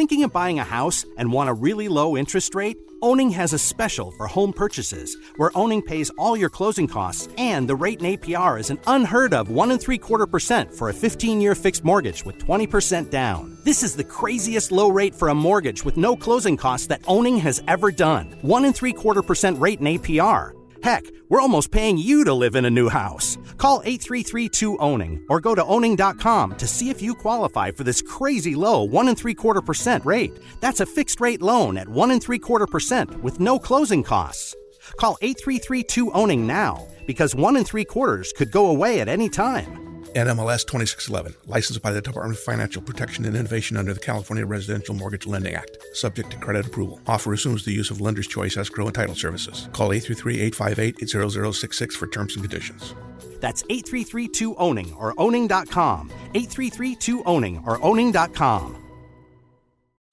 Thinking of buying a house and want a really low interest rate? Owning has a special for home purchases, where Owning pays all your closing costs, and the rate in APR is an unheard of 1 3/4% for a 15-year fixed mortgage with 20% down. This is the craziest low rate for a mortgage with no closing costs that Owning has ever done. 1 3/4% rate in APR. Heck, we're almost paying you to live in a new house. Call 833-2-OWNING or go to owning.com to see if you qualify for this crazy low 1 3/4% rate. That's a fixed rate loan at 1 3/4% with no closing costs. Call 833-2-OWNING now, because 1 3/4 could go away at any time. NMLS 2611, licensed by the Department of Financial Protection and Innovation under the California Residential Mortgage Lending Act, subject to credit approval. Offer assumes the use of Lender's Choice escrow and title services. Call 833-858-0066 for terms and conditions. That's 833-2-OWNING or owning.com. 833-2-OWNING or owning.com.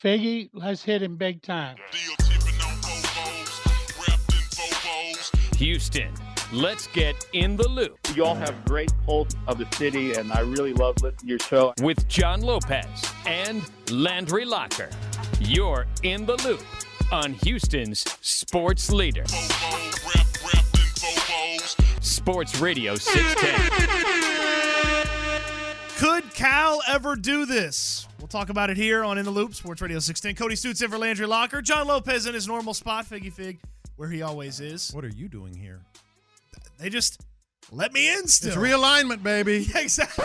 Figgy, let's hit him big time. Houston, let's get in the loop. You all have great pulse of the city, and I really love listening to your show. With John Lopez and Landry Locker. You're in the loop on Houston's sports leader. Sports Radio 610. Could Cal ever do this? We'll talk about it here on In the Loop, Sports Radio 610. Cody Stutz in for Landry Locker. John Lopez in his normal spot, Figgy Fig, where he always is. What are you doing here? They just let me in still. It's realignment, baby. Yeah, exactly.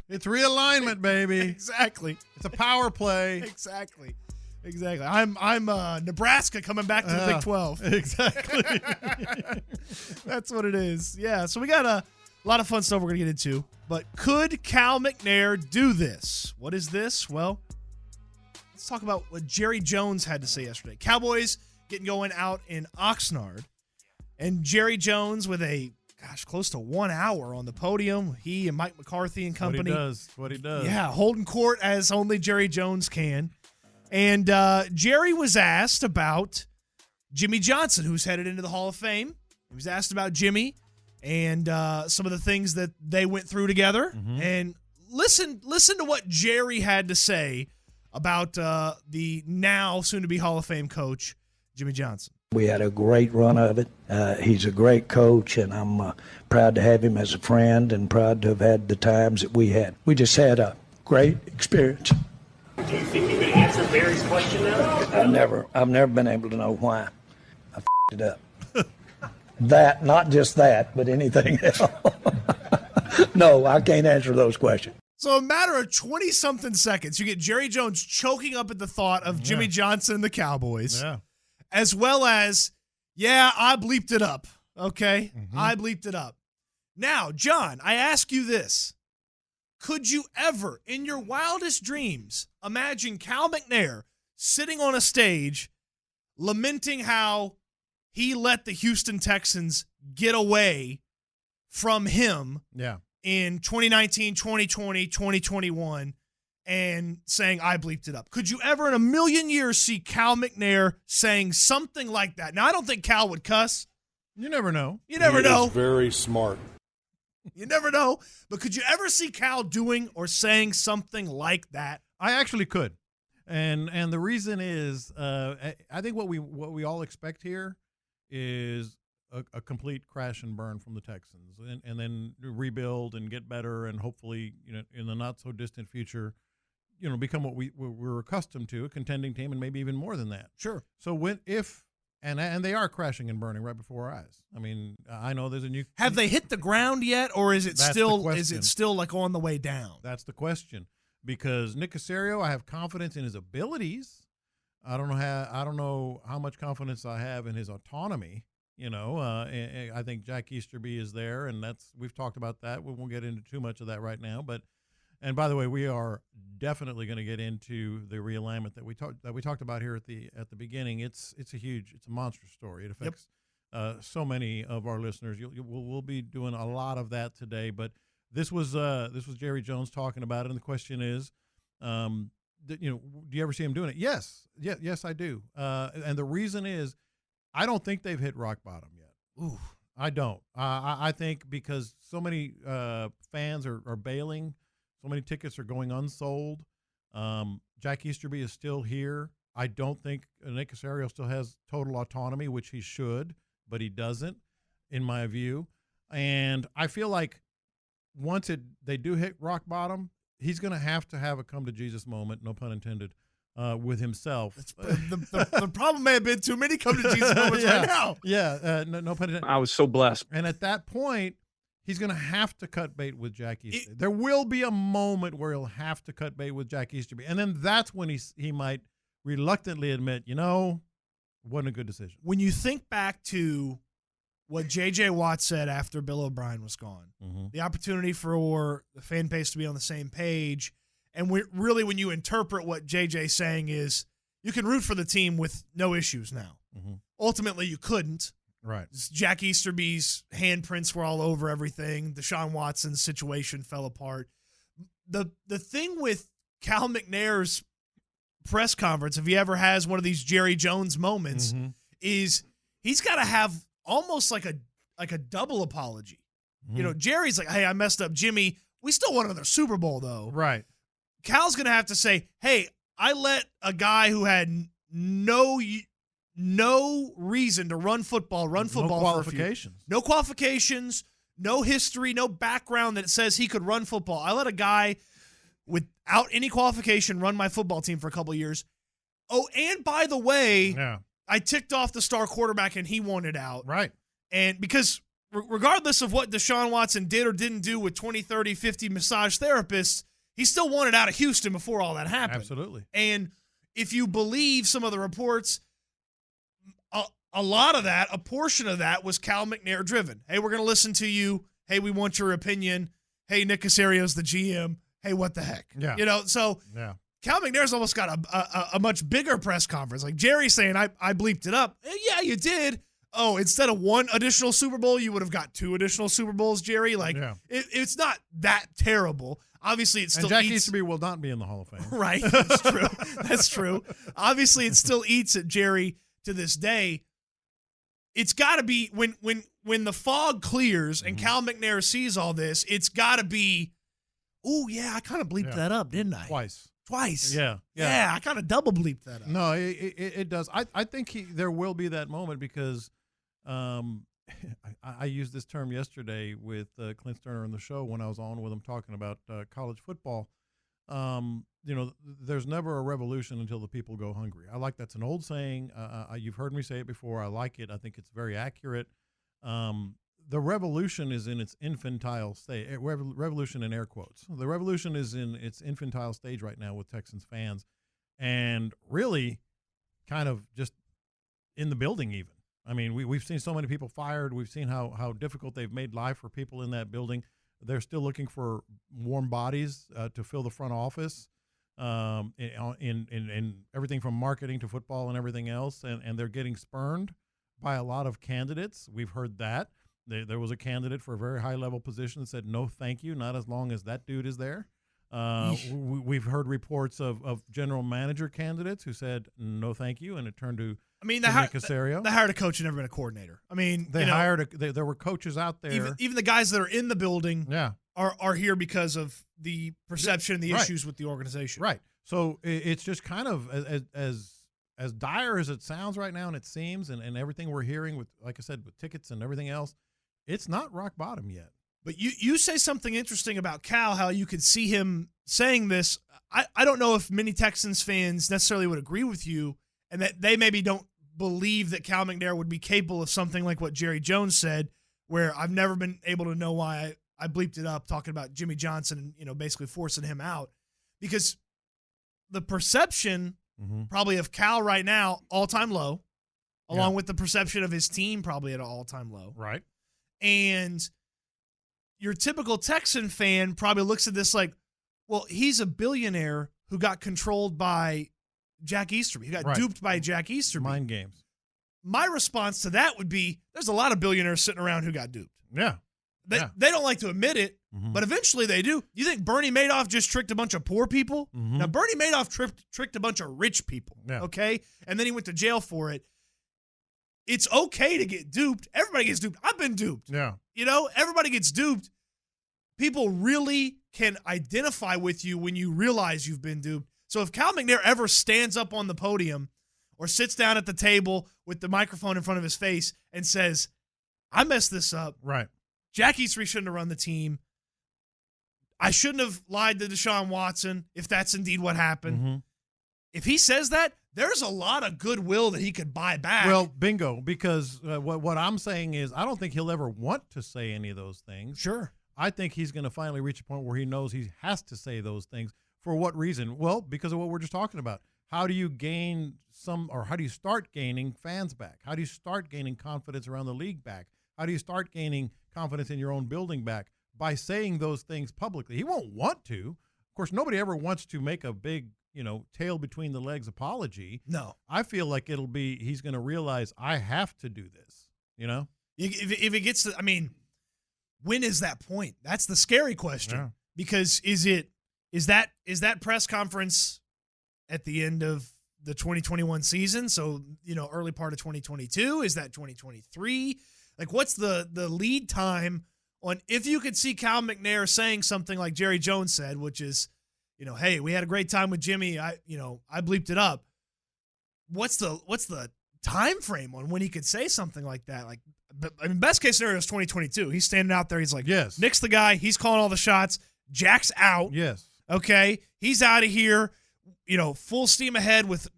It's realignment, baby. Exactly. It's a power play. Exactly. I'm Nebraska coming back to the Big 12. Exactly. That's what it is. Yeah, so we got a lot of fun stuff we're going to get into. But could Cal McNair do this? What is this? Well, let's talk about what Jerry Jones had to say yesterday. Cowboys getting going out in Oxnard. And Jerry Jones with close to 1 hour on the podium. He and Mike McCarthy and company. What he does. Yeah, holding court as only Jerry Jones can. And Jerry was asked about Jimmy Johnson, who's headed into the Hall of Fame. He was asked about Jimmy and some of the things that they went through together. Mm-hmm. And listen to what Jerry had to say about the now soon-to-be Hall of Fame coach, Jimmy Johnson. We had a great run of it. He's a great coach, and I'm proud to have him as a friend and proud to have had the times that we had. We just had a great experience. Do you think you could answer Barry's question now? I've never been able to know why. I f***ed it up. That, not just that, but anything else. No, I can't answer those questions. So a matter of 20-something seconds, you get Jerry Jones choking up at the thought of Jimmy Johnson and the Cowboys. Yeah. As well as, I bleeped it up, okay? Mm-hmm. I bleeped it up. Now, John, I ask you this. Could you ever, in your wildest dreams, imagine Cal McNair sitting on a stage lamenting how he let the Houston Texans get away from him in 2019, 2020, 2021, and saying, I bleeped it up? Could you ever in a million years see Cal McNair saying something like that? Now, I don't think Cal would cuss. You never know. You never know. He's very smart. You never know. But could you ever see Cal doing or saying something like that? I actually could. And the reason is I think what we all expect here is a complete crash and burn from the Texans and then rebuild and get better and hopefully, in the not so distant future, become what we're accustomed to, a contending team, and maybe even more than that. Sure. So and they are crashing and burning right before our eyes. I mean, I know there's a new. Have they hit the ground yet, or is it still like on the way down? That's the question. Because Nick Caserio, I have confidence in his abilities. I don't know how much confidence I have in his autonomy. I think Jack Easterby is there, and we've talked about that. We won't get into too much of that right now, but. And by the way, we are definitely going to get into the realignment that we talked about here at the beginning. It's a monstrous story. It affects so many of our listeners. We'll be doing a lot of that today. But this was Jerry Jones talking about it, and the question is, do you ever see him doing it? Yes, I do. And the reason is, I don't think they've hit rock bottom yet. Ooh, I don't. I think because so many fans are bailing. So many tickets are going unsold. Jack Easterby is still here. I don't think Nick Caserio still has total autonomy, which he should, but he doesn't, in my view. And I feel like once they do hit rock bottom, he's going to have a come-to-Jesus moment, no pun intended, with himself. The problem may have been too many come-to-Jesus moments right now. Yeah, no pun intended. I was so blessed. And at that point, he's going to have to cut bait with Jack Easterby. There will be a moment where he'll have to cut bait with Jack Easterby. And then that's when he might reluctantly admit, wasn't a good decision. When you think back to what J.J. Watt said after Bill O'Brien was gone, the opportunity for the fan base to be on the same page, and really when you interpret what J.J.'s saying is, you can root for the team with no issues now. Ultimately, you couldn't. Right. Jack Easterby's handprints were all over everything. Deshaun Watson's situation fell apart. The thing with Cal McNair's press conference, if he ever has one of these Jerry Jones moments, is he's got to have almost like a double apology. Jerry's like, hey, I messed up Jimmy. We still won another Super Bowl, though. Right. Cal's going to have to say, hey, I let a guy who had no reason to run football no qualifications. No qualifications, no history, no background that says he could run football. I let a guy without any qualification run my football team for a couple of years. Oh, and by the way, I ticked off the star quarterback and he wanted out. Right. And because regardless of what Deshaun Watson did or didn't do with 20, 30, 50 massage therapists, he still wanted out of Houston before all that happened. Absolutely. And if you believe some of the reports, a lot of that, a portion of that was Cal McNair driven. Hey, we're going to listen to you. Hey, we want your opinion. Hey, Nick Caserio's the GM. Hey, what the heck? Yeah. Cal McNair's almost got a much bigger press conference. Like Jerry's saying, I bleeped it up. Yeah, you did. Oh, instead of one additional Super Bowl, you would have got 2 additional Super Bowls, Jerry. It's not that terrible. Obviously, it still Jack Easterby will not be in the Hall of Fame. Right. That's true. That's true. Obviously, it still eats at Jerry to this day. It's got to be when the fog clears and Cal McNair sees all this, it's got to be, oh, yeah, I kind of bleeped that up, didn't I? Twice. Yeah. I kind of double bleeped that up. No, it does. I think there will be that moment because I used this term yesterday with Clint Sterner on the show when I was on with him talking about college football. There's never a revolution until the people go hungry. I like that's an old saying. You've heard me say it before. I like it. I think it's very accurate. The revolution is in its infantile stage. Revolution in air quotes. The revolution is in its infantile stage right now with Texans fans, and really, kind of just in the building even. I mean, we've seen so many people fired. We've seen how difficult they've made life for people in that building. They're still looking for warm bodies to fill the front office, in everything from marketing to football and everything else, and they're getting spurned by a lot of candidates. We've heard that. There was a candidate for a very high-level position that said, no, thank you, not as long as that dude is there. We've heard reports of general manager candidates who said, no, thank you, and it turned to Nick Caserio. They hired a coach and never been a coordinator. I mean, there were coaches out there. Even the guys that are in the building are here because of the perception and the issues with the organization. Right. So it's just kind of as dire as it sounds right now, and it seems, and everything we're hearing with, like I said, with tickets and everything else, it's not rock bottom yet. But you say something interesting about Cal, how you could see him saying this. I don't know if many Texans fans necessarily would agree with you, and that they maybe don't believe that Cal McNair would be capable of something like what Jerry Jones said, where I've never been able to know why I bleeped it up talking about Jimmy Johnson and basically forcing him out. Because the perception probably of Cal right now, all-time low, along with the perception of his team probably at an all-time low. Right. And your typical Texan fan probably looks at this like, well, he's a billionaire who got controlled by Jack Easterby. He got duped by Jack Easterby. Mind games. My response to that would be, there's a lot of billionaires sitting around who got duped. Yeah. They don't like to admit it, but eventually they do. You think Bernie Madoff just tricked a bunch of poor people? Now, Bernie Madoff tricked a bunch of rich people, okay? And then he went to jail for it. It's okay to get duped. Everybody gets duped. I've been duped. Yeah. Everybody gets duped. People really can identify with you when you realize you've been duped. So if Cal McNair ever stands up on the podium or sits down at the table with the microphone in front of his face and says, I messed this up. Right. Jack Easterby shouldn't have run the team. I shouldn't have lied to Deshaun Watson if that's indeed what happened. Mm-hmm. If he says that, there's a lot of goodwill that he could buy back. Well, bingo, because what I'm saying is I don't think he'll ever want to say any of those things. Sure. I think he's going to finally reach a point where he knows he has to say those things. For what reason? Well, because of what we're just talking about. How do you gain how do you start gaining fans back? How do you start gaining confidence around the league back? How do you start gaining confidence in your own building back? By saying those things publicly. He won't want to. Of course, nobody ever wants to make a big, tail between the legs apology. No. I feel like he's going to realize I have to do this, If it gets to, when is that point? That's the scary question. Yeah. Because is that press conference at the end of the 2021 season? So, early part of 2022? Is that 2023? Like, what's the lead time on if you could see Cal McNair saying something like Jerry Jones said, which is, hey, we had a great time with Jimmy. I bleeped it up. What's the time frame on when he could say something like that? Like, best case scenario is 2022. He's standing out there. He's like, yes, Nick's the guy. He's calling all the shots. Jack's out. Yes. Okay. He's out of here, full steam ahead with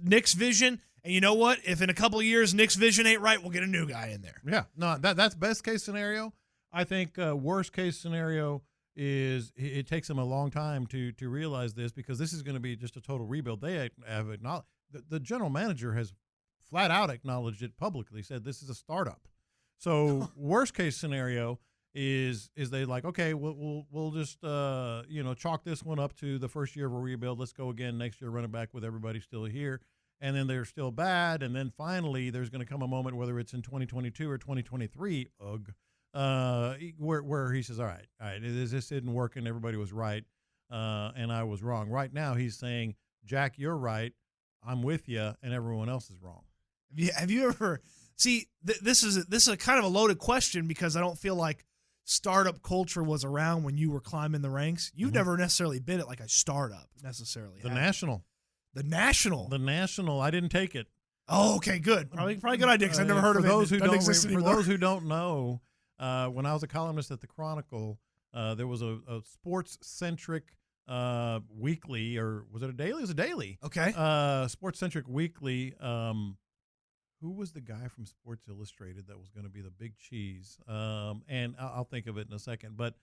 Nick's vision. And you know what? If in a couple of years Nick's vision ain't right, we'll get a new guy in there. Yeah. No, that's best case scenario. I think worst case scenario is it takes them a long time to realize this, because this is going to be just a total rebuild. They have acknowledged, the general manager has flat out acknowledged it publicly, said this is a startup. So worst case scenario is they like, okay, we'll just chalk this one up to the first year of a rebuild. Let's go again next year, run it back with everybody still here. And then they're still bad. And then finally there's going to come a moment, whether it's in 2022 or 2023, where he says, all right, this didn't work and everybody was right, and I was wrong. Right now he's saying, Jack, you're right, I'm with you, and everyone else is wrong. Have you ever see? This is a kind of a loaded question, because I don't feel like startup culture was around when you were climbing the ranks. You've never necessarily been at like a startup necessarily. The National. I didn't take it. Oh, okay, good. Probably good idea, because I've never heard of it. For those who don't know, when I was a columnist at the Chronicle, there was a sports-centric weekly, or was it a daily? It was a daily. Okay. Sports-centric weekly. Who was the guy from Sports Illustrated that was going to be the big cheese? And I'll think of it in a second. But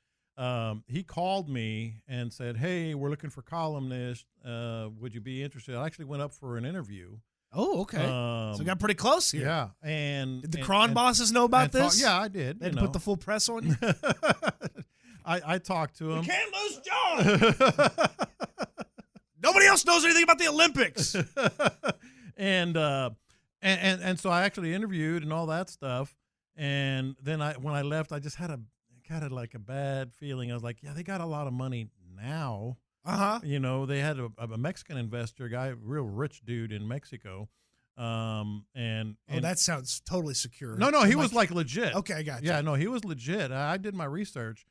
he called me and said, hey, we're looking for columnists. Would you be interested? I actually went up for an interview. Oh, okay. So we got pretty close here. Yeah. And did the Cron bosses know about this? Yeah, I did. They had to put the full press on you? I talked to him. We can't lose John. Nobody else knows anything about the Olympics. And so I actually interviewed and all that stuff. And then when I left, I just had a bad feeling. I was like, yeah, they got a lot of money now. Uh-huh. They had a Mexican investor, a guy, real rich dude in Mexico. And that sounds totally secure. No, he was like legit. Okay, I got you. Yeah, no, he was legit. I did my research.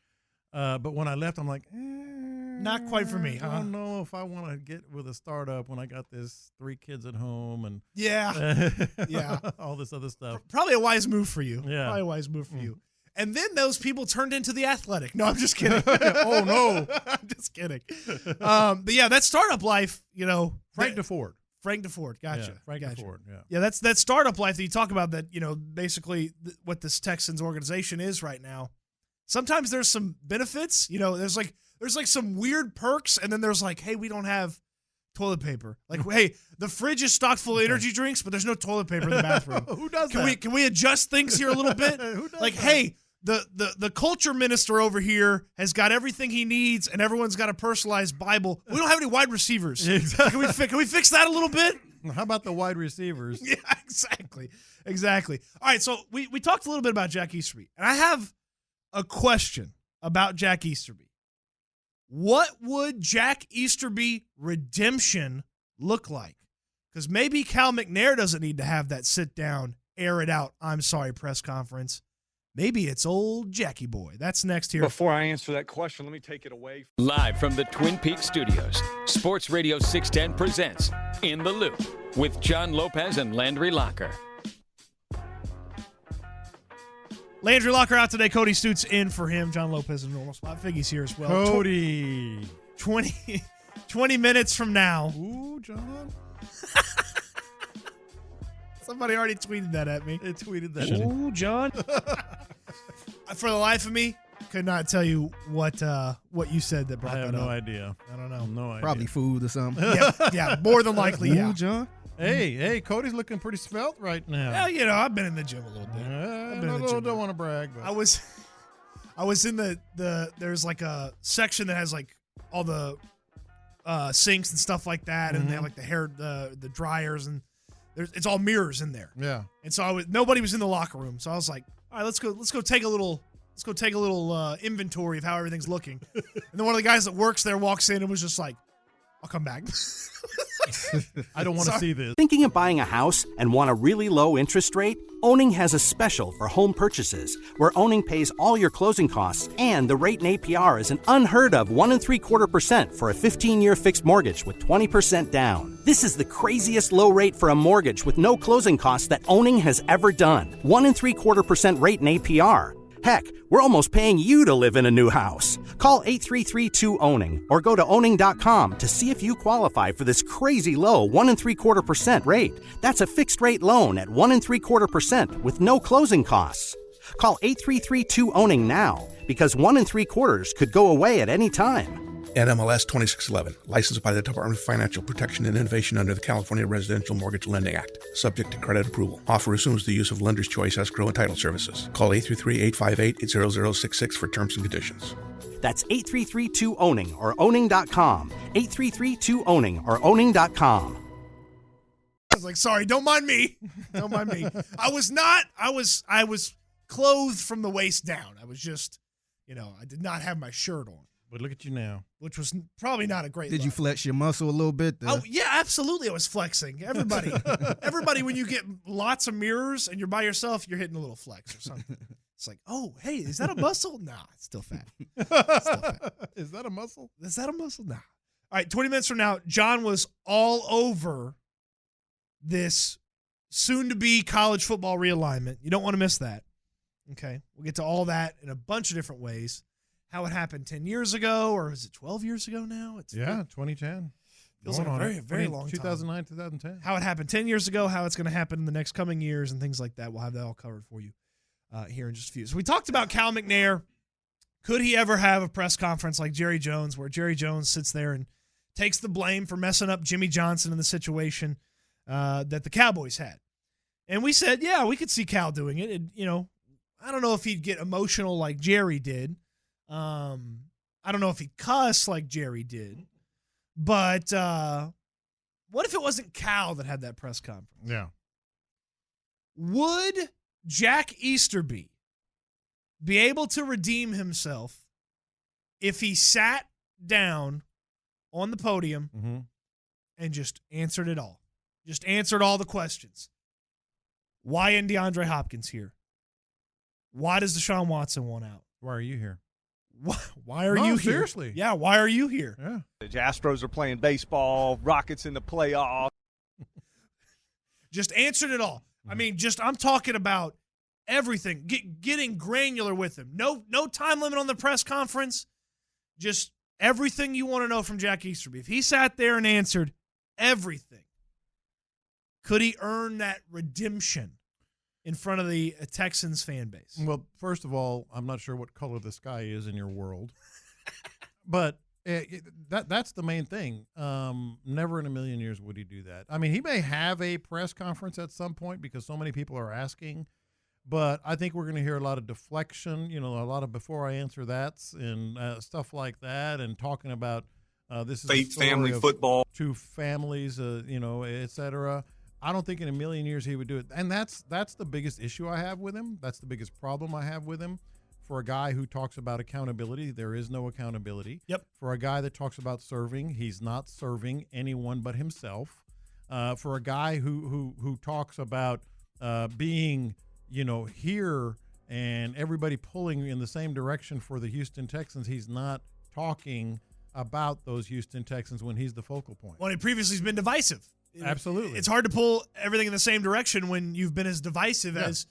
But when I left, I'm like, not quite for me. I don't know if I want to get with a startup when I got this 3 kids at home and yeah, all this other stuff. Probably a wise move for you. Yeah, probably a wise move for you. And then those people turned into The Athletic. No, I'm just kidding. Oh no, I'm just kidding. But yeah, that startup life, Frank DeFord. Gotcha. Yeah, Frank gotcha. DeFord. Yeah, that's that startup life that you talk about. That basically what this Texans organization is right now. Sometimes there's some benefits. There's like some weird perks, and then there's like, hey, we don't have toilet paper. Like, hey, the fridge is stocked full of energy drinks, but there's no toilet paper in the bathroom. Who does that? Can we adjust things here a little bit? Who does like, that? Hey, the culture minister over here has got everything he needs, and everyone's got a personalized Bible. We don't have any wide receivers. Exactly. Can we fix that a little bit? How about the wide receivers? Yeah, exactly. All right, so we talked a little bit about Jack Easterby, and I have a question about Jack Easterby. What would Jack Easterby redemption look like? Because maybe Cal McNair doesn't need to have that sit down, air it out, I'm sorry press conference. maybe it's old Jackie Boy. That's next here. Before I answer that question, let me take it away. Live from the Twin Peaks studios, Sports Radio 610 presents In the Loop with John Lopez and Landry Locker. Landry Locker out today. Cody Stutes in for him. John Lopez in normal spot. Figgy's here as well. Cody. 20 minutes from now. Ooh, John. Somebody already tweeted that at me. They tweeted that. Ooh, John. For the life of me, could not tell you what you said that brought that up. I have no idea. I don't know. No idea. Probably food or something. Yeah, more than likely, yeah. Ooh, John. Hey, Cody's looking pretty svelte right now. Well, I've been in the gym a little bit. I don't want to brag, but I was in the there's like a section that has like all the sinks and stuff like that, and they have like the hair, the dryers, and it's all mirrors in there. Yeah. And so nobody was in the locker room, so I was like, all right, let's go take a little inventory of how everything's looking. And then one of the guys that works there walks in and was just like, I'll come back. I don't want to see this. Thinking of buying a house and want a really low interest rate? Owning has a special for home purchases where Owning pays all your closing costs and the rate in APR is an unheard of 1.75% for a 15-year fixed mortgage with 20% down. This is the craziest low rate for a mortgage with no closing costs that Owning has ever done. 1.75% rate in APR. Heck, we're almost paying you to live in a new house. Call 833-2-OWNING or go to owning.com to see if you qualify for this crazy low 1.75% rate. That's a fixed rate loan at 1.75% with no closing costs. Call 833-2-OWNING now because 1.75% could go away at any time. NMLS 2611, licensed by the Department of Financial Protection and Innovation under the California Residential Mortgage Lending Act, subject to credit approval. Offer assumes the use of lender's choice escrow and title services. Call 833-858-80066 for terms and conditions. That's 833-2-OWNING or owning.com. 833-2-OWNING or owning.com. I was like, sorry, don't mind me. Don't mind me. I was clothed from the waist down. I was just, I did not have my shirt on. But look at you now. Which was probably not a great Did look. you flex your muscle a little bit? Oh, yeah, absolutely. I was flexing. Everybody, when you get lots of mirrors and you're by yourself, you're hitting a little flex or something. It's like, oh, hey, is that a muscle? Nah, it's still fat. Is that a muscle? Is that a muscle? Nah. All right, 20 minutes from now, John was all over this soon-to-be college football realignment. You don't want to miss that. Okay, we'll get to all that in a bunch of different ways. How it happened 10 years ago, or is it 12 years ago now? 2010. Feels like a very, very long time. 2009, 2010. How it happened 10 years ago, how it's going to happen in the next coming years, and things like that. We'll have that all covered for you here in just a few. So we talked about Cal McNair. Could he ever have a press conference like Jerry Jones, where Jerry Jones sits there and takes the blame for messing up Jimmy Johnson in the situation that the Cowboys had? And we said, yeah, we could see Cal doing it. I don't know if he'd get emotional like Jerry did. I don't know if he'd cuss like Jerry did, but what if it wasn't Cal that had that press conference? Yeah. Would Jack Easterby be able to redeem himself if he sat down on the podium and just answered it all? Just answered all the questions. Why isn't DeAndre Hopkins here? Why does Deshaun Watson want out? Why are you here? Why are you here? Seriously. Yeah, why are you here? Yeah. The Astros are playing baseball, Rockets in the playoffs. Just answered it all. I mean, I'm talking about everything, getting granular with him. No time limit on the press conference. Just everything you want to know from Jack Easterby. If he sat there and answered everything, could he earn that redemption in front of the Texans fan base? Well, first of all, I'm not sure what color the sky is in your world, but that's the main thing. Never in a million years would he do that. I mean, he may have a press conference at some point because so many people are asking, but I think we're going to hear a lot of deflection, a lot of before I answer that's and stuff like that, and talking about this is Faith, family, football, two families, et cetera. I don't think in a million years he would do it. And that's the biggest issue I have with him. That's the biggest problem I have with him. For a guy who talks about accountability, there is no accountability. Yep. For a guy that talks about serving, he's not serving anyone but himself. For a guy who talks about being, here and everybody pulling in the same direction for the Houston Texans, he's not talking about those Houston Texans when he's the focal point. Well, he previously has been divisive. Absolutely. It's hard to pull everything in the same direction when you've been as divisive as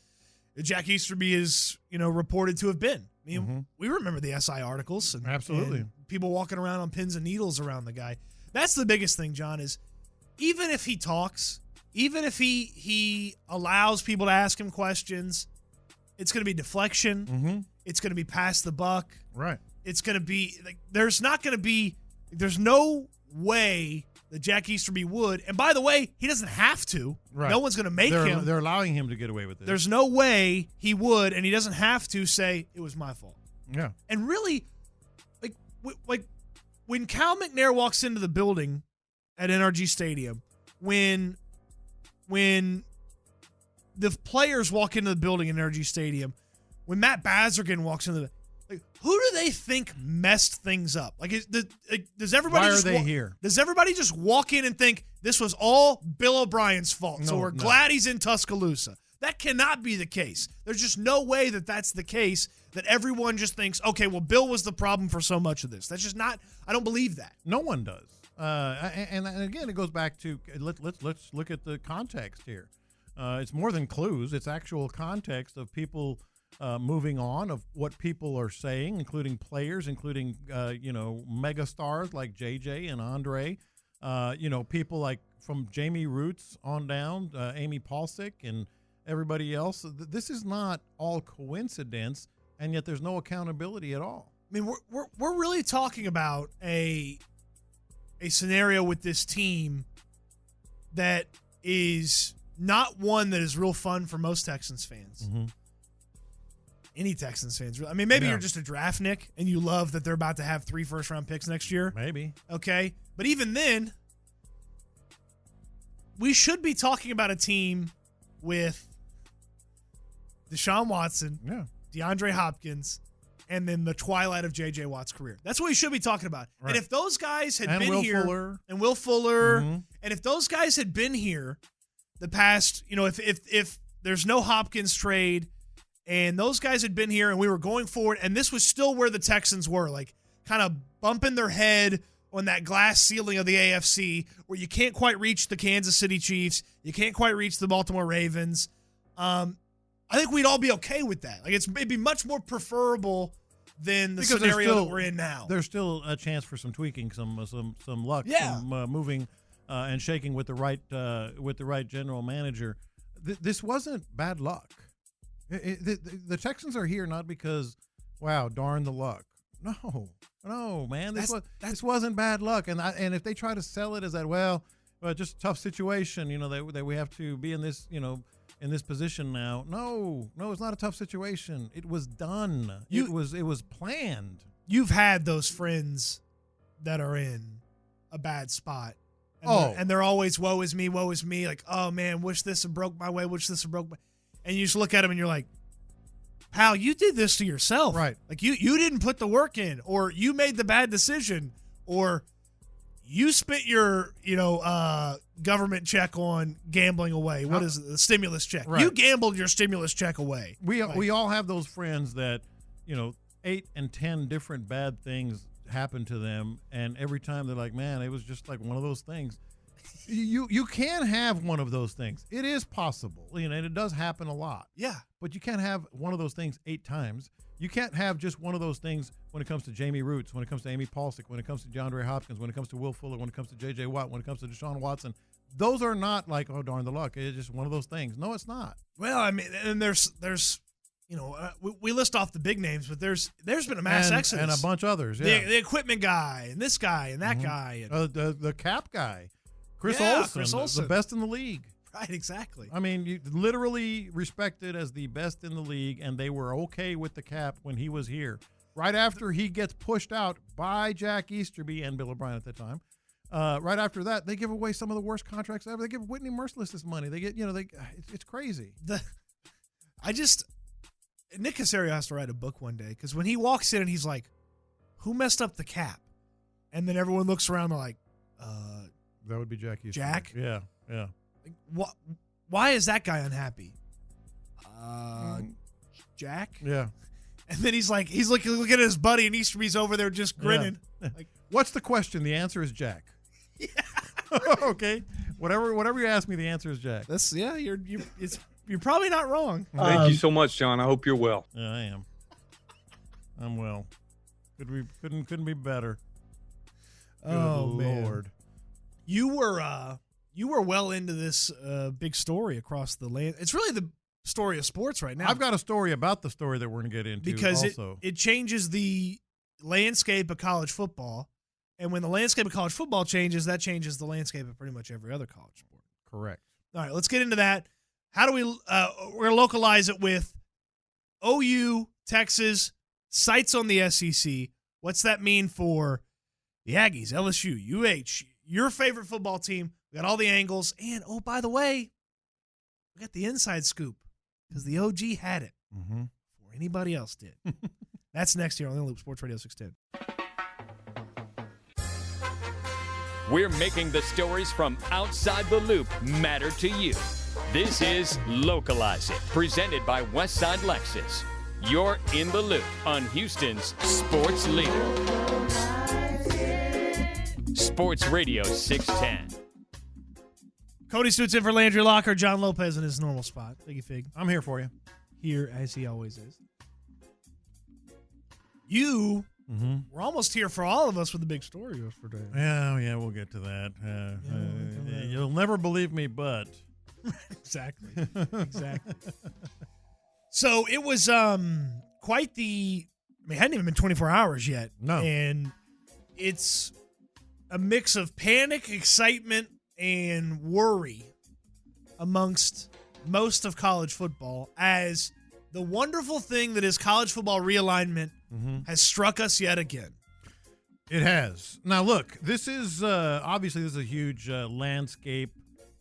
Jack Easterby is, reported to have been. I mean, we remember the SI articles. Absolutely. And people walking around on pins and needles around the guy. That's the biggest thing, John, is even if he talks, even if he allows people to ask him questions, it's going to be deflection. It's going to be pass the buck. Right. It's going to be there's no way that Jack Easterby would. And by the way, he doesn't have to. Right. No one's going to make him. They're allowing him to get away with it. There's no way he would, and he doesn't have to say it was my fault. Yeah. And really, like when Cal McNair walks into the building at NRG Stadium, when the players walk into the building at NRG Stadium, when Matt Bazergan walks into the who do they think messed things up? Does everybody? Why are they here? Does everybody just walk in and think this was all Bill O'Brien's fault? So we're glad he's in Tuscaloosa. That cannot be the case. There's just no way that that's the case. That everyone just thinks, okay, well, Bill was the problem for so much of this. That's just not. I don't believe that. No one does. And again, it goes back to let's look at the context here. It's more than clues. It's actual context of people. Moving on of what people are saying, including players, including mega stars like JJ and Andre, people like from Jamie Roots on down, Amy Palcic and everybody else. This is not all coincidence, and yet there's no accountability at all. I mean, we're really talking about a scenario with this team that is not one that is real fun for most Texans fans. Any Texans fans. I mean, maybe you're just a draft Nick and you love that they're about to have 3 first-round picks next year. Maybe. Okay. But even then, we should be talking about a team with Deshaun Watson, DeAndre Hopkins, and then the twilight of J.J. Watt's career. That's what we should be talking about. Right. And if those guys had been here, and Will Fuller, and if those guys had been here the past, if there's no Hopkins trade, and those guys had been here and we were going forward, and this was still where the Texans were, like kind of bumping their head on that glass ceiling of the AFC where you can't quite reach the Kansas City Chiefs, you can't quite reach the Baltimore Ravens. I think we'd all be okay with that. Like it'd be much more preferable than the scenario that we're in now. There's still a chance for some tweaking, some luck, some moving and shaking with the right general manager. This wasn't bad luck. The Texans are here not because, wow, darn the luck. No, man. This wasn't bad luck. And if they try to sell it as that, just a tough situation, that we have to be in this, in this position now. No, it's not a tough situation. It was done. It was planned. You've had those friends that are in a bad spot. And they're always, woe is me. Like, oh, man, wish this had broke my way, and you just look at him and you're like, pal, you did this to yourself. Right. Like you didn't put the work in, or you made the bad decision, or you spent your, government check on gambling away. What is it? The stimulus check. Right. You gambled your stimulus check away. We all have those friends that, 8 and 10 different bad things happen to them, and every time they're like, man, it was just like one of those things. You can have one of those things. It is possible, and it does happen a lot. Yeah. But you can't have one of those things 8 times. You can't have just one of those things when it comes to Jamie Roots, when it comes to Amy Palcic, when it comes to DeAndre Hopkins, when it comes to Will Fuller, when it comes to J.J. Watt, when it comes to Deshaun Watson. Those are not like, oh, darn the luck. It's just one of those things. No, it's not. Well, I mean, and there's we list off the big names, but there's been a mass exodus. And a bunch of others, yeah. The equipment guy, and this guy, and that guy. And, the cap guy. Chris Olsen, the best in the league. Right, exactly. I mean, you literally respected as the best in the league, and they were okay with the cap when he was here. Right after he gets pushed out by Jack Easterby and Bill O'Brien at that time, right after that, they give away some of the worst contracts ever. They give Whitney Merciless this money. They get, it's crazy. Nick Caserio has to write a book one day, because when he walks in and he's like, who messed up the cap? And then everyone looks around and they're like, that would be Jack Easterby. Jack? Yeah. Why is that guy unhappy? Jack? Yeah. And then he's looking at his buddy, and Easterby's over there just grinning. Yeah. Like, what's the question? The answer is Jack. Yeah. Okay. Whatever you ask me, the answer is Jack. You're probably not wrong. Thank you so much, John. I hope you're well. Yeah, I am. I'm well. Couldn't be better. Good Lord. Man. You were well into this big story across the land. It's really the story of sports right now. I've got a story about the story that we're going to get into because also. it changes the landscape of college football, and when the landscape of college football changes, that changes the landscape of pretty much every other college sport. Correct. All right, let's get into that. How do we? We're going to localize it with OU, Texas, sights on the SEC. What's that mean for the Aggies, LSU, UH, your favorite football team? We got all the angles. And, oh, by the way, we got the inside scoop because the OG had it before anybody else did. That's next year on the Loop Sports Radio 610. We're making the stories from outside the loop matter to you. This is Localize It, presented by Westside Lexus. You're in the loop on Houston's sports leader. Sports Radio 610. Cody Stutz in for Landry Locker. John Lopez in his normal spot. Thank you, Fig. I'm here for you. Here, as he always is. You were almost here for all of us with the big story yesterday. Yeah, we'll get to that. You'll never believe me, but. Exactly. So it was quite the. I mean, it hadn't even been 24 hours yet. No. And it's a mix of panic, excitement, and worry amongst most of college football as the wonderful thing that is college football realignment has struck us yet again. It has. Now, look, this is obviously this is a huge landscape,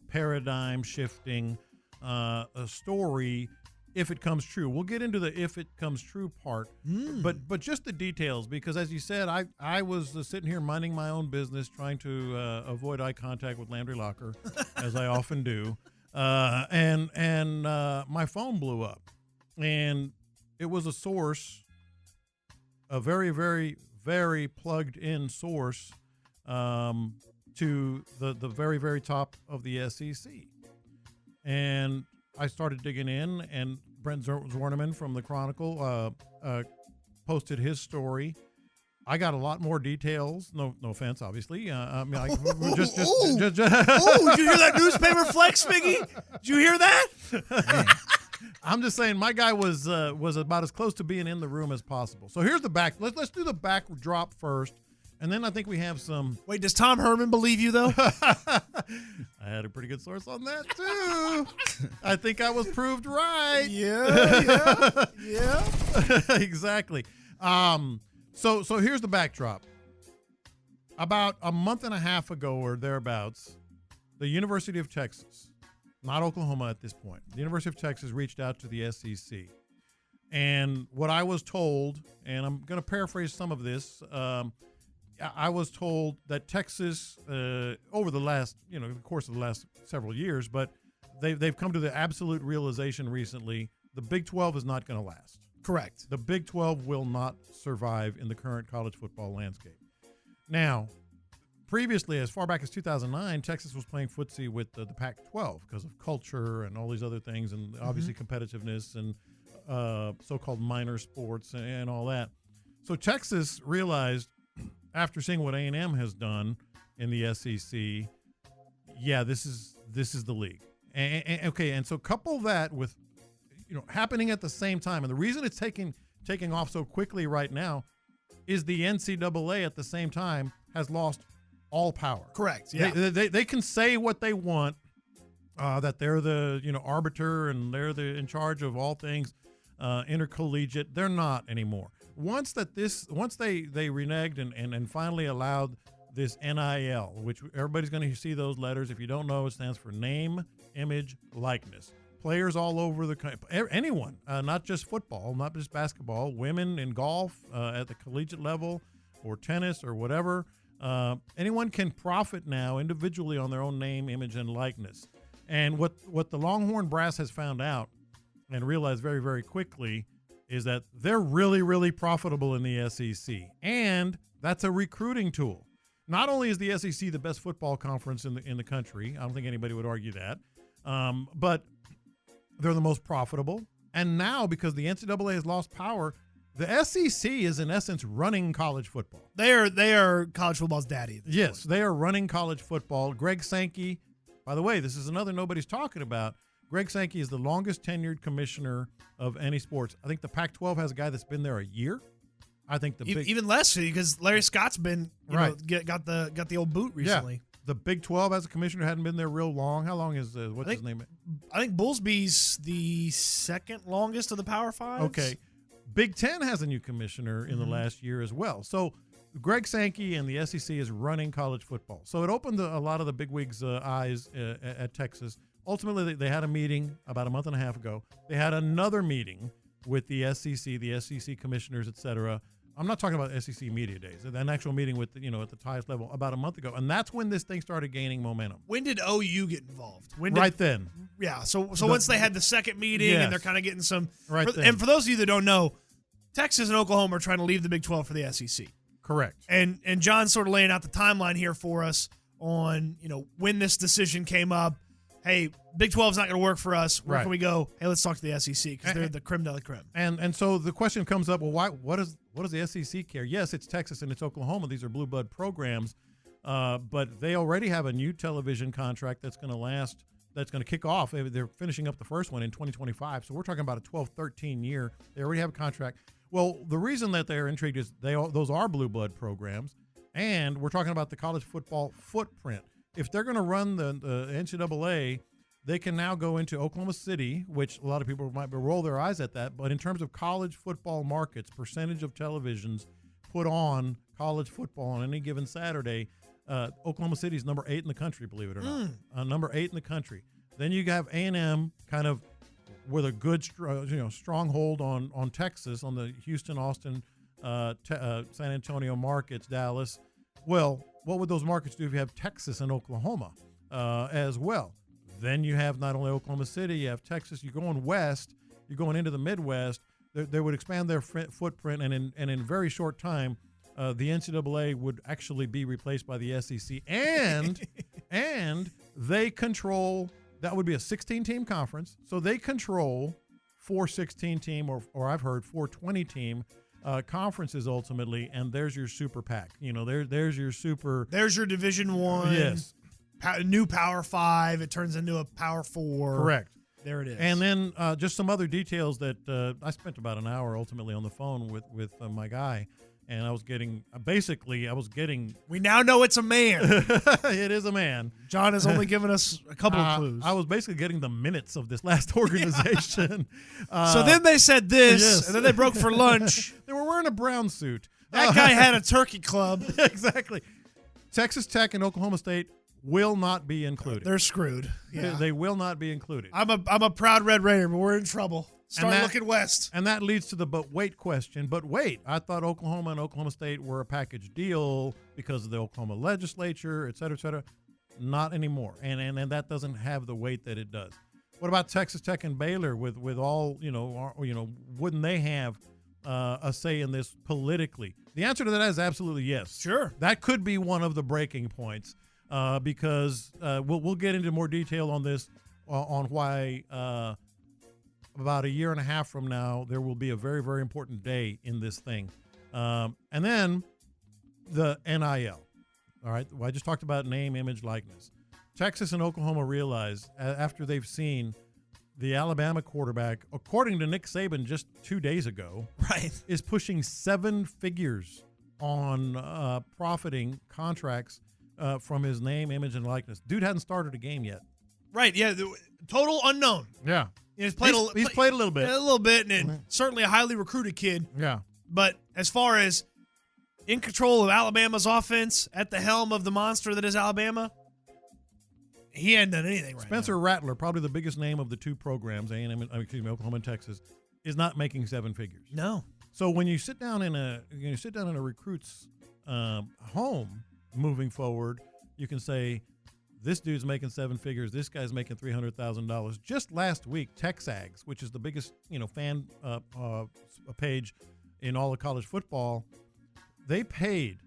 paradigm shifting a story if it comes true. We'll get into the if it comes true part, but just the details, because as you said, I was sitting here minding my own business, trying to avoid eye contact with Landry Locker, as I often do, and my phone blew up, and it was a source, a very, very, very plugged in source to the very, very top of the SEC. And I started digging in, and Brent Zwerneman from the Chronicle posted his story. I got a lot more details. No offense, obviously. I mean, just. Oh, did you hear that newspaper flex, Figgy? Did you hear that? I'm just saying, my guy was about as close to being in the room as possible. So here's the back. Let's do the backdrop first, and then I think we have some. Wait, does Tom Herman believe you though? I had a pretty good source on that too. I think I was proved right. Yeah. Exactly. So here's the backdrop. About a month and a half ago or thereabouts, the University of Texas, not Oklahoma at this point, the University of Texas reached out to the SEC. And what I was told, and I'm going to paraphrase some of this, I was told that Texas, over the last, the course of the last several years, but they've come to the absolute realization recently, the Big 12 is not going to last. Correct. The Big 12 will not survive in the current college football landscape. Now, previously, as far back as 2009, Texas was playing footsie with the Pac-12 because of culture and all these other things, and obviously competitiveness and so-called minor sports and all that. So Texas realized, after seeing what A&M has done in the SEC, yeah, this is the league. And so couple that with happening at the same time, and the reason it's taking off so quickly right now is the NCAA at the same time has lost all power. Correct. Yeah. They can say what they want, that they're the arbiter and they're in charge of all things intercollegiate. They're not anymore. Once they reneged and finally allowed this NIL, which everybody's going to see those letters. If you don't know, it stands for name, image, likeness. Players all over the country, anyone, not just football, not just basketball, women in golf at the collegiate level or tennis or whatever. Anyone can profit now individually on their own name, image, and likeness. And what the Longhorn brass has found out and realized very, very quickly is that they're really, really profitable in the SEC, and that's a recruiting tool. Not only is the SEC the best football conference in the country, I don't think anybody would argue that, but they're the most profitable. And now, because the NCAA has lost power, the SEC is in essence running college football. They are college football's daddy. Yes, they are running college football. Greg Sankey, by the way, this is another nobody's talking about. Greg Sankey is the longest tenured commissioner of any sports. I think the Pac-12 has a guy that's been there a year. I think even less because Larry Scott's been got the old boot recently. Yeah. The Big 12 as a commissioner hadn't been there real long. How long is what's his name? I think Bowlesby's the second longest of the Power Five. Okay. Big 10 has a new commissioner in the last year as well. So Greg Sankey and the SEC is running college football. So it opened a lot of the bigwigs' eyes at Texas. Ultimately, they had a meeting about a month and a half ago. They had another meeting with the SEC commissioners, et cetera. I'm not talking about SEC media days. An actual meeting with, at the highest level about a month ago. And that's when this thing started gaining momentum. When did OU get involved? Then. Yeah. So once they had the second meeting and they're kind of getting some. Then. And for those of you that don't know, Texas and Oklahoma are trying to leave the Big 12 for the SEC. Correct. And John's sort of laying out the timeline here for us on, when this decision came up. Hey, Big 12 is not going to work for us. Where can we go? Hey, let's talk to the SEC because they're the creme de la creme. And so the question comes up, well, what does the SEC care? Yes, it's Texas and it's Oklahoma. These are blue blood programs, but they already have a new television contract that's going to last. That's going to kick off. They're finishing up the first one in 2025. So we're talking about a 12, 13 year. They already have a contract. Well, the reason that they're intrigued is those are blue blood programs, and we're talking about the college football footprint. If they're going to run the NCAA, they can now go into Oklahoma City, which a lot of people might roll their eyes at that. But in terms of college football markets, percentage of televisions put on college football on any given Saturday, Oklahoma City is number 8 in the country, believe it or not. Number 8 in the country. Then you have A&M kind of with a good stronghold on Texas, on the Houston, Austin, San Antonio markets, Dallas. Well, what would those markets do if you have Texas and Oklahoma as well? Then you have not only Oklahoma City, you have Texas. You're going west. You're going into the Midwest. They would expand their footprint, and in a very short time, the NCAA would actually be replaced by the SEC, and they control. That would be a 16-team conference, so they control 4 16-team or I've heard 4 20-team conferences ultimately, and there's your super PAC. There's your super. There's your Division I. Yes. New Power 5. It turns into a Power 4. Correct. There it is. And then just some other details that I spent about an hour ultimately on the phone with my guy, and I was getting. We now know it's a man. It is a man. John has only given us a couple of clues. I was basically getting the minutes of this last organization. So then they said this, and then they broke for lunch. They were wearing a brown suit. That guy had a turkey club. Exactly. Texas Tech and Oklahoma State will not be included. They're screwed. Yeah. They will not be included. I'm a proud Red Raider, but we're in trouble. Start looking west. And that leads to the but wait question. But wait, I thought Oklahoma and Oklahoma State were a package deal because of the Oklahoma legislature, et cetera, et cetera. Not anymore. And that doesn't have the weight that it does. What about Texas Tech and Baylor with all, wouldn't they have a say in this politically? The answer to that is absolutely yes. Sure. That could be one of the breaking points because we'll get into more detail on this, on why about a year and a half from now, there will be a very, very important day in this thing. And then the NIL. All right. Well, I just talked about name, image, likeness. Texas and Oklahoma realize after they've seen the Alabama quarterback, according to Nick Saban just 2 days ago, is pushing 7 figures on profiting contracts from his name, image, and likeness. Dude hadn't started a game yet. Right. Yeah. Total unknown. Yeah. He's played a little bit. A little bit, and certainly a highly recruited kid. Yeah. But as far as in control of Alabama's offense, at the helm of the monster that is Alabama, he hadn't done anything right Spencer now. Rattler, probably the biggest name of the two programs, Oklahoma and Texas, is not making 7 figures. No. So when you sit down in a recruit's home moving forward, you can say This dude's making seven figures. This guy's making $300,000. Just last week, Texags, which is the biggest, fan page in all of college football, they paid.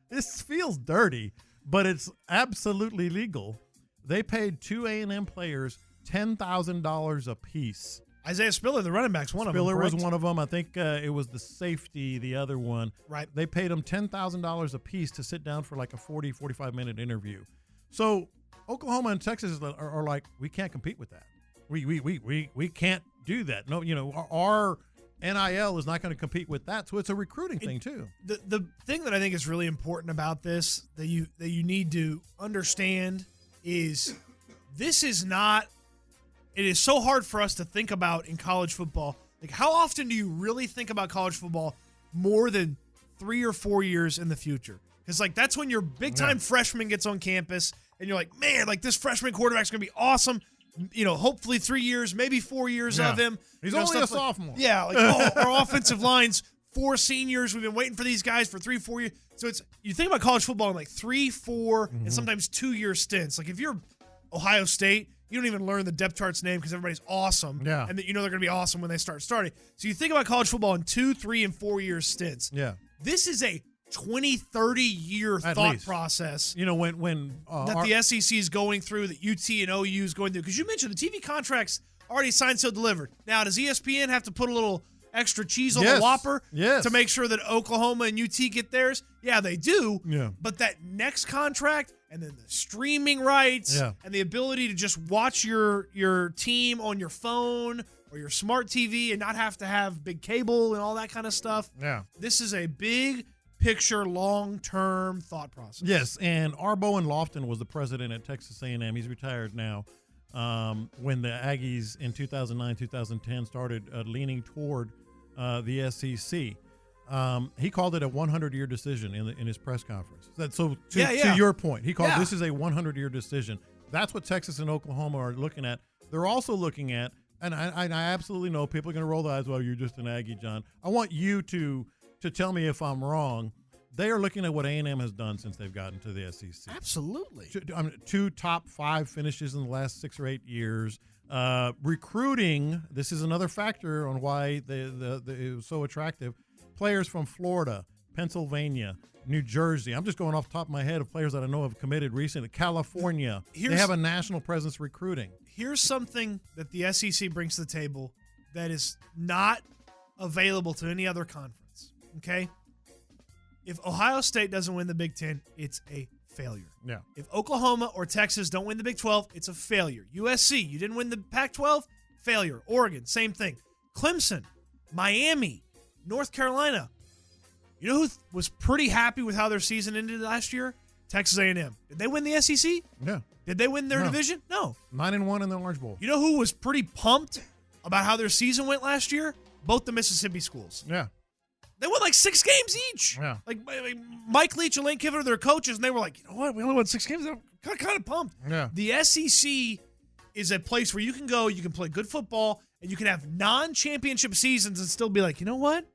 This feels dirty, but it's absolutely legal. They paid two A&M players $10,000 a piece. Isaiah Spiller, the running back's one of them. Spiller was one of them. I think it was the safety, the other one. Right. They paid them $10,000 a piece to sit down for like a 40, 45-minute interview. So Oklahoma and Texas are like, we can't compete with that. We can't do that. No, our NIL is not going to compete with that. So it's a recruiting thing too. The thing that I think is really important about this that you need to understand is this is not. It is so hard for us to think about in college football. Like, how often do you really think about college football more than 3 or 4 years in the future? Because, that's when your big-time freshman gets on campus, and you're like, man, this freshman quarterback's going to be awesome. Hopefully 3 years, maybe 4 years of him. He's only a sophomore. Our offensive line's 4 seniors. We've been waiting for these guys for 3-4 years. So you think about college football in 3, 4, and sometimes 2-year stints. Like, if you're Ohio State, you don't even learn the depth chart's name because everybody's awesome. Yeah. And that they're going to be awesome when they start starting. So you think about college football in 2, 3, and 4 year stints. Yeah. This is a 20, 30-year thought process. When that the SEC is going through, that UT and OU is going through. Because you mentioned the TV contracts already signed, so delivered. Now, does ESPN have to put a little extra cheese on the Whopper to make sure that Oklahoma and UT get theirs? Yeah, they do. Yeah. But that next contract and then the streaming rights and the ability to just watch your team on your phone or your smart TV and not have to have big cable and all that kind of stuff. Yeah. This is a big picture, long-term thought process. Yes, and Arbo and Lofton was the president at Texas A&M. He's retired now. When the Aggies in 2009, 2010 started leaning toward the SEC. He called it a 100-year decision in his press conference. To your point, he called this is a 100-year decision. That's what Texas and Oklahoma are looking at. They're also looking at, and I absolutely know people are going to roll their eyes, well, you're just an Aggie, John. I want you to tell me if I'm wrong. They are looking at what A&M has done since they've gotten to the SEC. Absolutely. 2 top 5 finishes in the last 6 or 8 years. Recruiting, this is another factor on why it was so attractive. Players from Florida, Pennsylvania, New Jersey. I'm just going off the top of my head of players that I know have committed recently. California. They have a national presence recruiting. Here's something that the SEC brings to the table that is not available to any other conference. Okay? If Ohio State doesn't win the Big Ten, it's a failure. Yeah. If Oklahoma or Texas don't win the Big 12, it's a failure. USC, you didn't win the Pac-12, failure. Oregon, same thing. Clemson, Miami, North Carolina. You know who was pretty happy with how their season ended last year? Texas A&M. Did they win the SEC? Yeah. Did they win their division? No. 9-1 in the Orange Bowl. You know who was pretty pumped about how their season went last year? Both the Mississippi schools. Yeah. They won 6 games each. Yeah. Like Mike Leach and Lane Kiffin are their coaches, and they were like, you know what? We only won 6 games. I'm kind of pumped. Yeah. The SEC is a place where you can go, you can play good football, and you can have non-championship seasons and still be like, you know what?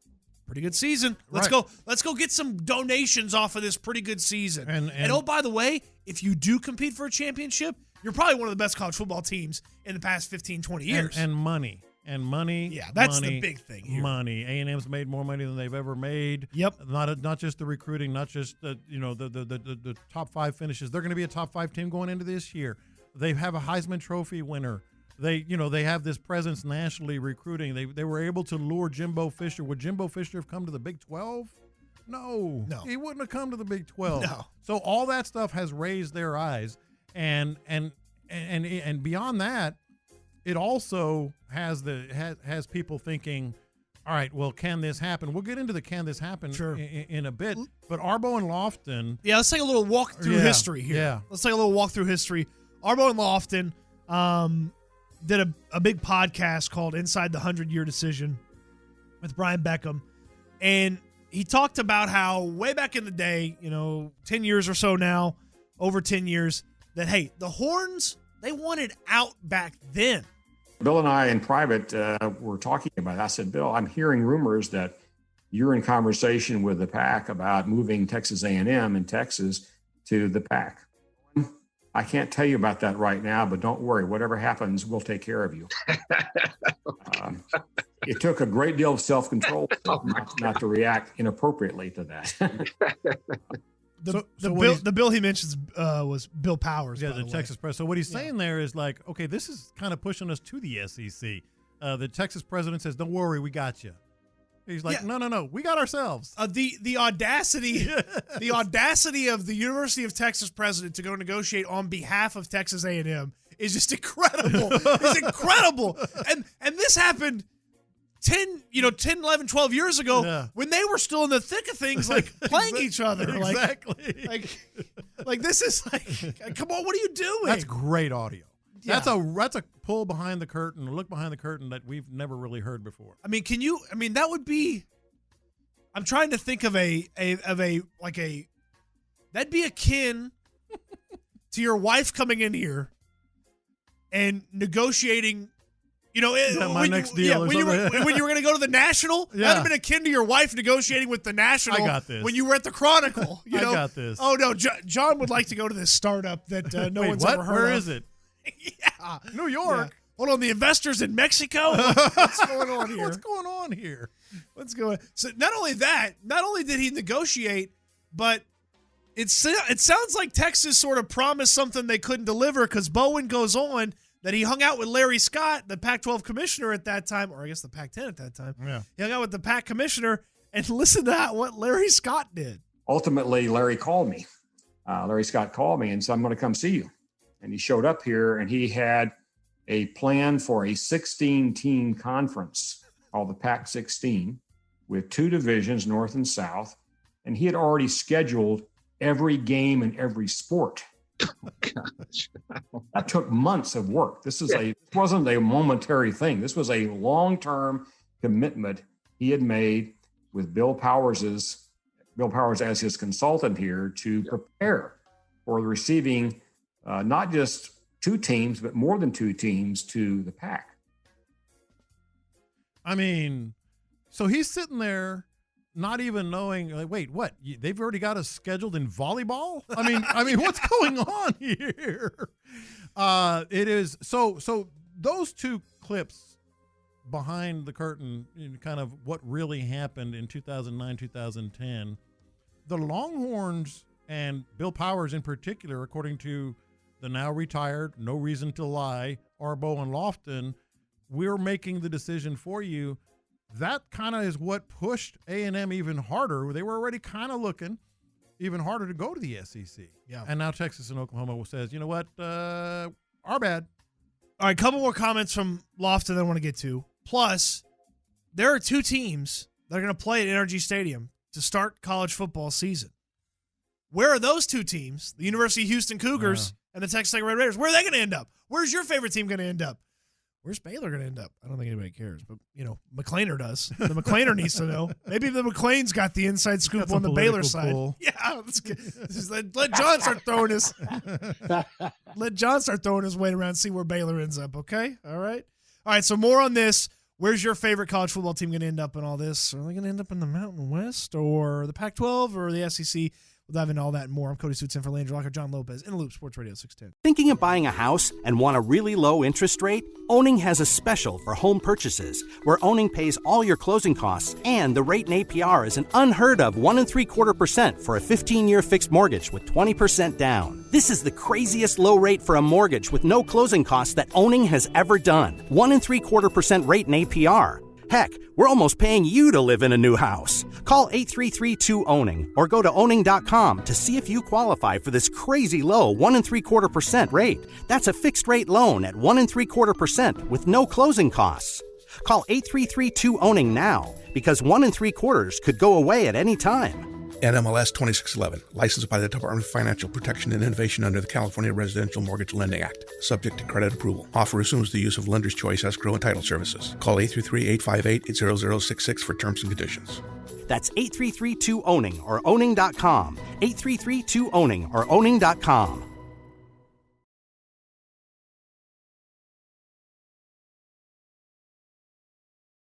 Pretty good season. Let's go get some donations off of this pretty good season. And oh, by the way, if you do compete for a championship, you're probably one of the best college football teams in the past 15, 20 years. And money. Yeah, that's the big thing here. Money. A&M's made more money than they've ever made. Yep. Not just the recruiting, not just the top 5 finishes. They're going to be a top 5 team going into this year. They have a Heisman Trophy winner. They have this presence nationally recruiting. They were able to lure Jimbo Fisher. Would Jimbo Fisher have come to the Big 12? No. He wouldn't have come to the Big 12. No. So all that stuff has raised their eyes, and beyond that, it also has people thinking, all right, well, can this happen? We'll get into the can this happen in a bit. But Arbo and Lofton. Yeah, let's take a little walk through history here. Yeah. Let's take a little walk through history. Arbo and Lofton did a big podcast called Inside the 100-Year Decision with Brian Beckham. And he talked about how way back in the day, 10 years or so now, over 10 years, that, hey, the Horns, they wanted out back then. Bill and I in private were talking about it. I said, Bill, I'm hearing rumors that you're in conversation with the PAC about moving Texas A&M and Texas to the PAC. I can't tell you about that right now, but don't worry. Whatever happens, we'll take care of you. It took a great deal of self-control not to react inappropriately to that. The bill he mentions was Bill Powers. Yeah, the Texas president. So what he's saying there is like, okay, this is kind of pushing us to the SEC. The Texas president says, "Don't worry, we got you." He's like, no, we got ourselves. The audacity, the audacity of the University of Texas president to go negotiate on behalf of Texas A&M is just incredible. It's incredible. And this happened 10, 11, 12 years ago when they were still in the thick of things, like playing each other. Exactly. Like this is like, come on, what are you doing? That's great audio. Yeah. That's a pull behind the curtain, a look behind the curtain that we've never really heard before. I mean, that would be, I'm trying to think of that'd be akin to your wife coming in here and negotiating, next deal. When you were going to go to the National, that'd have been akin to your wife negotiating with the National. I got this. When you were at the Chronicle. I got this. Oh, no, John would like to go to this startup that no one's ever heard of. Where is it? Yeah. New York. Yeah. Hold on, the investors in Mexico? What's going on here? What's going on here? What's going on? So not only did he negotiate, but it sounds like Texas sort of promised something they couldn't deliver, because Bowen goes on that he hung out with Larry Scott, the Pac-12 commissioner at that time, or I guess the Pac-10 at that time. Yeah. He hung out with the Pac commissioner, and listen to what Larry Scott did. Ultimately, Larry called me. Larry Scott called me and said, "I'm going to come see you." And he showed up here, and he had a plan for a 16-team conference called the Pac-16 with 2 divisions, North and South. And he had already scheduled every game in every sport. Oh, gosh. That took months of work. This wasn't a momentary thing. This was a long-term commitment he had made with Bill Powers as his consultant here to prepare for receiving not just 2 teams, but more than 2 teams to the Pac. I mean, so he's sitting there not even knowing, like, wait, what? They've already got us scheduled in volleyball? I mean, what's going on here? It is so those 2 clips behind the curtain, kind of what really happened in 2009, 2010, the Longhorns and Bill Powers in particular, according to the now retired, no reason to lie, Arbo and Lofton, we're making the decision for you. That kind of is what pushed A&M even harder. They were already kind of looking even harder to go to the SEC. Yeah. And now Texas and Oklahoma says, you know what, our bad. All right, couple more comments from Lofton I want to get to. Plus, there are 2 teams that are going to play at NRG Stadium to start college football season. Where are those 2 teams? The University of Houston Cougars and the Texas Tech Red Raiders. Where are they going to end up? Where's your favorite team going to end up? Where's Baylor going to end up? I don't think anybody cares, but, McClainer does. The McClainer needs to know. Maybe the McClain's got the inside scoop on the Baylor side. Pool. Yeah, let John start throwing his weight around, see where Baylor ends up, okay? All right, so more on this. Where's your favorite college football team going to end up in all this? Are they going to end up in the Mountain West or the Pac-12 or the SEC? We'll dive into all that and more. I'm Cody Stutz in for Landry Locker, John Lopez, in the Loop, Sports Radio 610. Thinking of buying a house and want a really low interest rate? Owning has a special for home purchases where Owning pays all your closing costs, and the rate in APR is an unheard of 1 3/4% for a 15-year fixed mortgage with 20% down. This is the craziest low rate for a mortgage with no closing costs that Owning has ever done. 1 3/4% rate in APR. Heck, we're almost paying you to live in a new house. Call 833-2-OWNING or go to owning.com to see if you qualify for this crazy low 1 3/4% rate. That's a fixed rate loan at 1 3/4% with no closing costs. Call 833-2-OWNING now, because 1 3/4 could go away at any time. NMLS 2611, licensed by the Department of Financial Protection and Innovation under the California Residential Mortgage Lending Act, subject to credit approval. Offer assumes the use of Lender's Choice escrow and title services. Call 833-858-0066 for terms and conditions. That's 833-2-OWNING or owning.com. 833-2-OWNING or owning.com.